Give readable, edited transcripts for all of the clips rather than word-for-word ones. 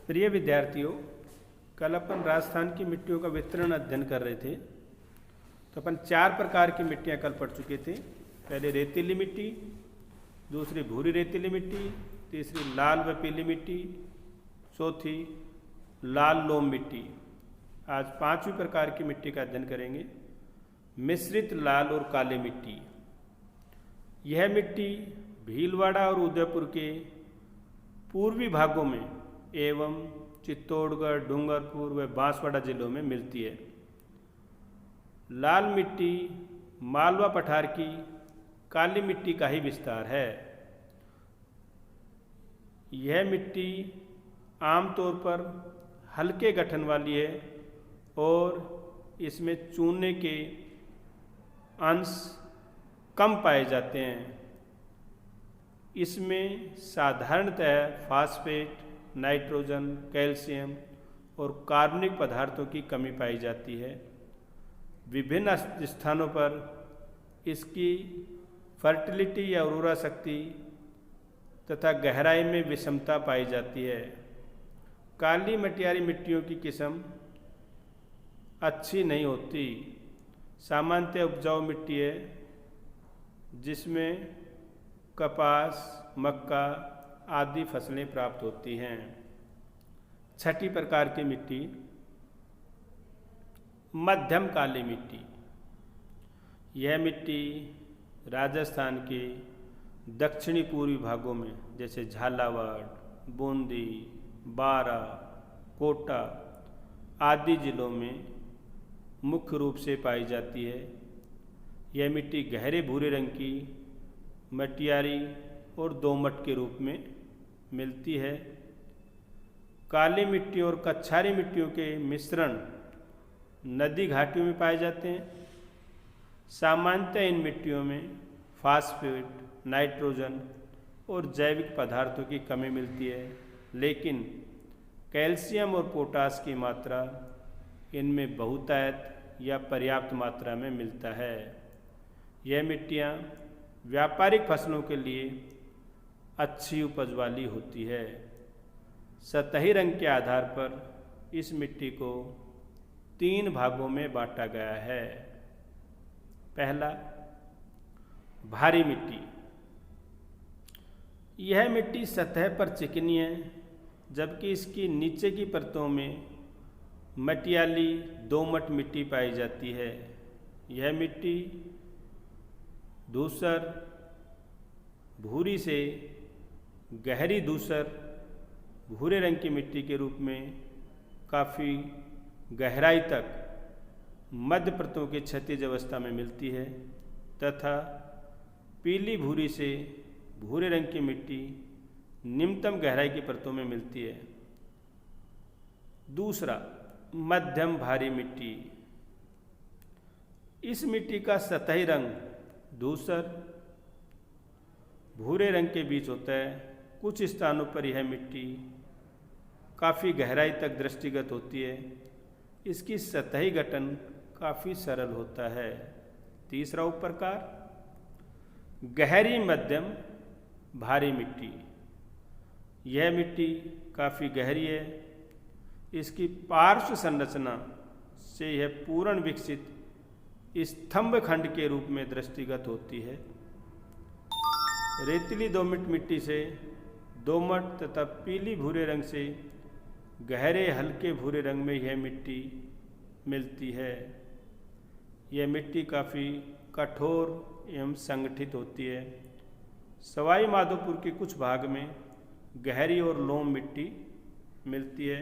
प्रिय विद्यार्थियों, कल अपन राजस्थान की मिट्टियों का वितरण अध्ययन कर रहे थे। तो अपन 4 प्रकार की मिट्टियां कल पढ़ चुके थे। पहले रेतीली मिट्टी, दूसरी भूरी रेतीली मिट्टी, तीसरी लाल व पीली मिट्टी, चौथी लाल लोम मिट्टी। आज 5वीं प्रकार की मिट्टी का अध्ययन करेंगे, मिश्रित लाल और काली मिट्टी। यह मिट्टी भीलवाड़ा और उदयपुर के पूर्वी भागों में एवं चित्तौड़गढ़, डूंगरपुर व बांसवाड़ा जिलों में मिलती है। लाल मिट्टी मालवा पठार की काली मिट्टी का ही विस्तार है। यह मिट्टी आमतौर पर हल्के गठन वाली है और इसमें चूने के अंश कम पाए जाते हैं। इसमें साधारणतः फास्फेट, नाइट्रोजन, कैल्शियम और कार्बनिक पदार्थों की कमी पाई जाती है। विभिन्न स्थानों पर इसकी फर्टिलिटी या उर्वरा शक्ति तथा गहराई में विषमता पाई जाती है। काली मटियारी मिट्टियों की किस्म अच्छी नहीं होती। सामान्यतः उपजाऊ मिट्टी है जिसमें कपास, मक्का आदि फसलें प्राप्त होती हैं। 6ठी प्रकार की मिट्टी मध्यम काली मिट्टी। यह मिट्टी राजस्थान के दक्षिणी पूर्वी भागों में जैसे झालावाड़, बूंदी, बारा, कोटा आदि जिलों में मुख्य रूप से पाई जाती है। यह मिट्टी गहरे भूरे रंग की मटियारी और दोमट के रूप में मिलती है। काली मिट्टी और कच्छारी मिट्टियों के मिश्रण नदी घाटियों में पाए जाते हैं। सामान्यतः इन मिट्टियों में फास्फेट, नाइट्रोजन और जैविक पदार्थों की कमी मिलती है, लेकिन कैल्शियम और पोटास की मात्रा इनमें बहुतायत या पर्याप्त मात्रा में मिलता है। यह मिट्टियाँ व्यापारिक फसलों के लिए अच्छी उपज वाली होती है। सतही रंग के आधार पर इस मिट्टी को 3 भागों में बांटा गया है। पहला, भारी मिट्टी। यह मिट्टी सतह पर चिकनी है, जबकि इसकी नीचे की परतों में मटियाली दोमट मिट्टी पाई जाती है। यह मिट्टी धूसर, भूरी से गहरी धूसर भूरे रंग की मिट्टी के रूप में काफ़ी गहराई तक मध्य परतों की क्षैतिज अवस्था में मिलती है तथा पीली भूरी से भूरे रंग की मिट्टी निम्नतम गहराई की परतों में मिलती है। दूसरा, मध्यम भारी मिट्टी। इस मिट्टी का सतही रंग धूसर भूरे रंग के बीच होता है। कुछ स्थानों पर यह मिट्टी काफ़ी गहराई तक दृष्टिगत होती है। इसकी सतही गठन काफ़ी सरल होता है। तीसरा उपप्रकार, गहरी मध्यम भारी मिट्टी। यह मिट्टी काफ़ी गहरी है। इसकी पार्श्व संरचना से यह पूर्ण विकसित स्तंभ खंड के रूप में दृष्टिगत होती है। रेतीली दोमट मिट्टी से दोमट तथा पीली भूरे रंग से गहरे हल्के भूरे रंग में यह मिट्टी मिलती है। यह मिट्टी काफ़ी कठोर एवं संगठित होती है। सवाई माधोपुर के कुछ भाग में गहरी और लोम मिट्टी मिलती है।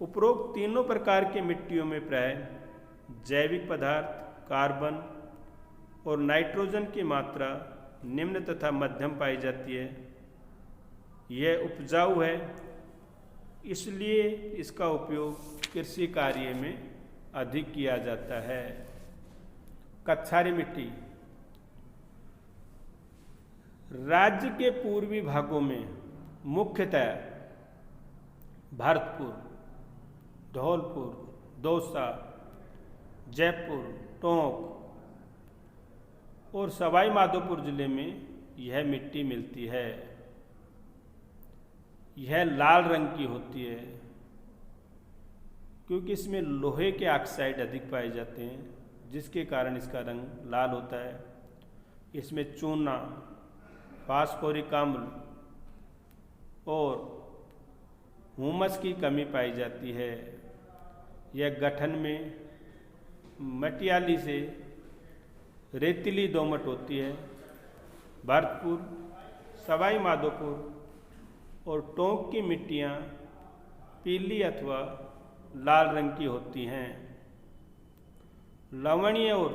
उपरोक्त तीनों प्रकार की मिट्टियों में प्राय जैविक पदार्थ, कार्बन और नाइट्रोजन की मात्रा निम्न तथा मध्यम पाई जाती है। यह उपजाऊ है, इसलिए इसका उपयोग कृषि कार्य में अधिक किया जाता है। कच्छारी मिट्टी। राज्य के पूर्वी भागों में मुख्यतः भरतपुर, धौलपुर, दौसा, जयपुर, टोंक और सवाई माधोपुर जिले में यह मिट्टी मिलती है। यह लाल रंग की होती है क्योंकि इसमें लोहे के ऑक्साइड अधिक पाए जाते हैं, जिसके कारण इसका रंग लाल होता है। इसमें चूना, फास्फोरिक अम्ल और हुमस की कमी पाई जाती है। यह गठन में मटियाली से रेतीली दोमट होती है। भरतपुर, सवाई माधोपुर और टोंक की मिट्टियाँ पीली अथवा लाल रंग की होती हैं। लवणीय और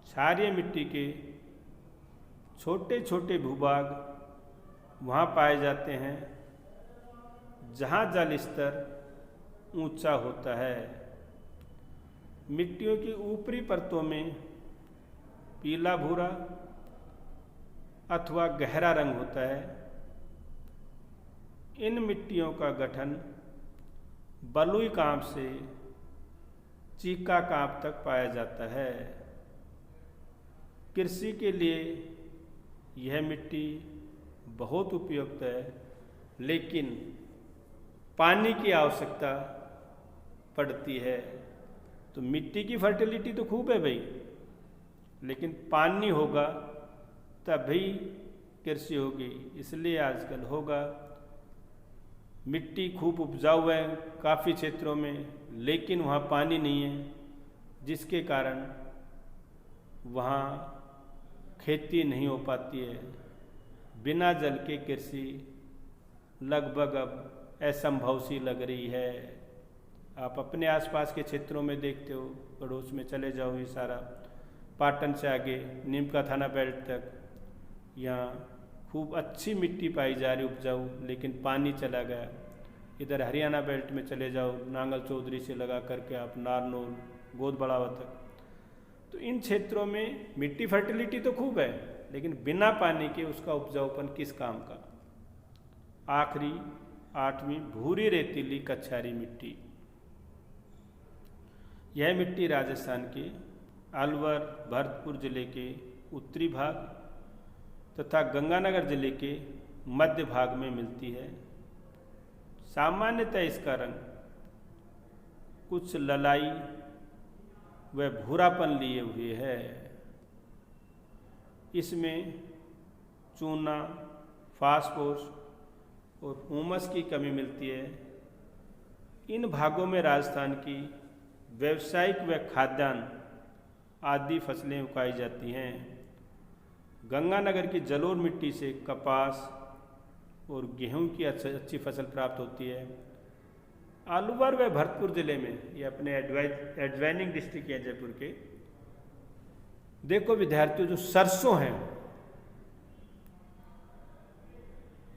क्षारीय मिट्टी के छोटे छोटे भूभाग वहाँ पाए जाते हैं जहाँ जल स्तर ऊंचा होता है। मिट्टियों की ऊपरी परतों में पीला भूरा अथवा गहरा रंग होता है। इन मिट्टियों का गठन बलुई कांप से चीका कांप तक पाया जाता है। कृषि के लिए यह मिट्टी बहुत उपयुक्त है, लेकिन पानी की आवश्यकता पड़ती है। तो मिट्टी की फर्टिलिटी तो खूब है भाई, लेकिन पानी होगा तभी कृषि होगी। इसलिए आजकल होगा मिट्टी खूब उपजाऊ है काफ़ी क्षेत्रों में, लेकिन वहाँ पानी नहीं है, जिसके कारण वहाँ खेती नहीं हो पाती है। बिना जल के कृषि लगभग अब असंभव सी लग रही है। आप अपने आसपास के क्षेत्रों में देखते हो, पड़ोस में चले जाओ, ये सारा पाटन से आगे नीमका थाना बेल्ट तक यहाँ खूब अच्छी मिट्टी पाई जा रही उपजाऊ, लेकिन पानी चला गया। इधर हरियाणा बेल्ट में चले जाओ, नांगल चौधरी से लगा करके आप नारनौल, गोद बढ़ावा तक, तो इन क्षेत्रों में मिट्टी फर्टिलिटी तो खूब है, लेकिन बिना पानी के उसका उपजाऊपन किस काम का। आखिरी 8वीं भूरी रेतीली कछारी मिट्टी। यह मिट्टी राजस्थान के अलवर, भरतपुर जिले के उत्तरी भाग तथा गंगानगर जिले के मध्य भाग में मिलती है। सामान्यतः इसका रंग कुछ ललाई व भूरापन लिए हुए है। इसमें चूना, फास्फोरस और हुमस की कमी मिलती है। इन भागों में राजस्थान की व्यावसायिक व खाद्यान्न आदि फसलें उगाई जाती हैं। गंगानगर की जलोढ़ मिट्टी से कपास और गेहूं की अच्छी फसल प्राप्त होती है। अलवर व भरतपुर जिले में, ये अपने एडजॉइनिंग डिस्ट्रिक्ट है जयपुर के, देखो विद्यार्थियों, जो सरसों हैं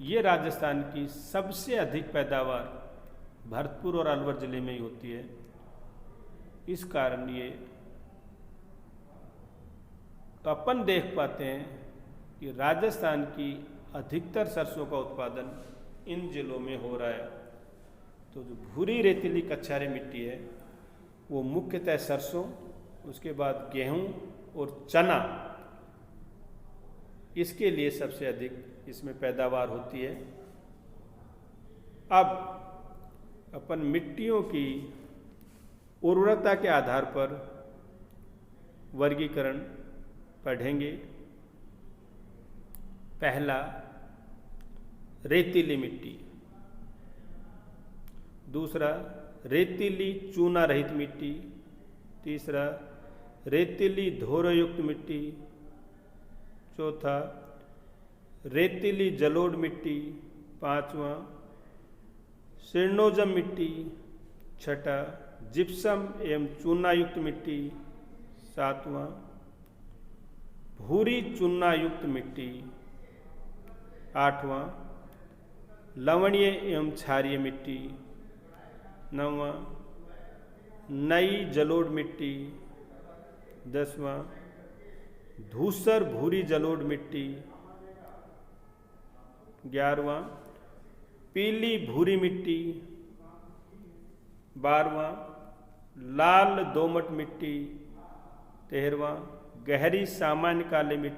ये राजस्थान की सबसे अधिक पैदावार भरतपुर और अलवर जिले में ही होती है। इस कारण ये तो अपन देख पाते हैं कि राजस्थान की अधिकतर सरसों का उत्पादन इन जिलों में हो रहा है। तो जो भूरी रेतीली कछारी मिट्टी है वो मुख्यतः सरसों, उसके बाद गेहूं और चना, इसके लिए सबसे अधिक इसमें पैदावार होती है। अब अपन मिट्टियों की उर्वरता के आधार पर वर्गीकरण पढ़ेंगे। पहला, रेतीली मिट्टी। दूसरा, रेतीली चूना रहित मिट्टी। तीसरा, रेतीली धोरयुक्त मिट्टी। चौथा, रेतीली जलोढ़ मिट्टी। पांचवा, सिरनोजम मिट्टी। छठा, जिप्सम एवं चूना युक्त मिट्टी। सातवां, भूरी चूना युक्त मिट्टी। आठवां, लवणीय एवं क्षारीय मिट्टी। नौवां, नई जलोढ़ मिट्टी। 10वां, धूसर भूरी जलोढ़ मिट्टी। 11वां, पीली भूरी मिट्टी। 12वां, लाल दोमट मिट्टी। 13वां, गहरी सामान्य काली मिट्टी।